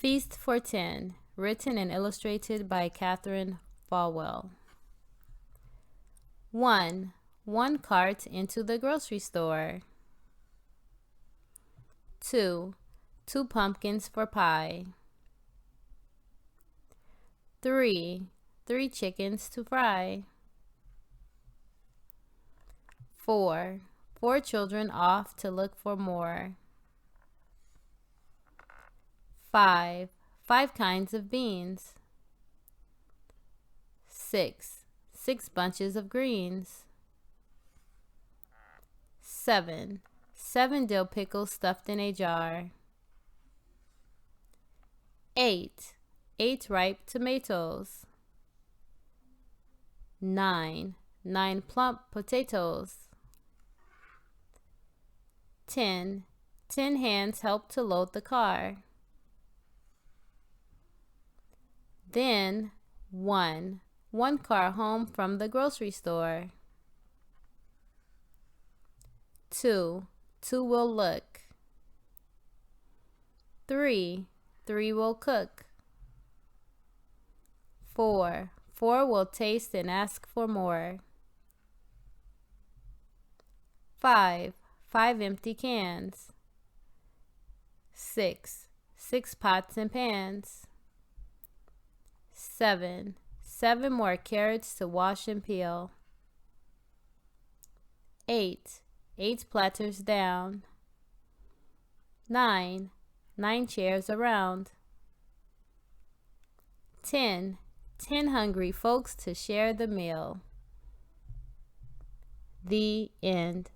Feast for 10, written and illustrated by Cathryn Falwell. 1. One cart into the grocery store. 2. 2 pumpkins for pie. 3. 3 chickens to fry. 4. 4 children off to look for more. 5. 5 kinds of beans. 6. 6 bunches of greens. 7. 7 dill pickles stuffed in a jar. 8. 8 ripe tomatoes. 9. 9 plump potatoes. 10. 10 hands help to load the car. Then 1. 1 car home from the grocery store. 2. 2 will look. 3. 3 will cook. 4. 4 will taste and ask for more. 5. 5 empty cans. 6. 6 pots and pans. 7. 7 more carrots to wash and peel. 8. 8 platters down. 9. 9 chairs around. 10. 10 hungry folks to share the meal. The end.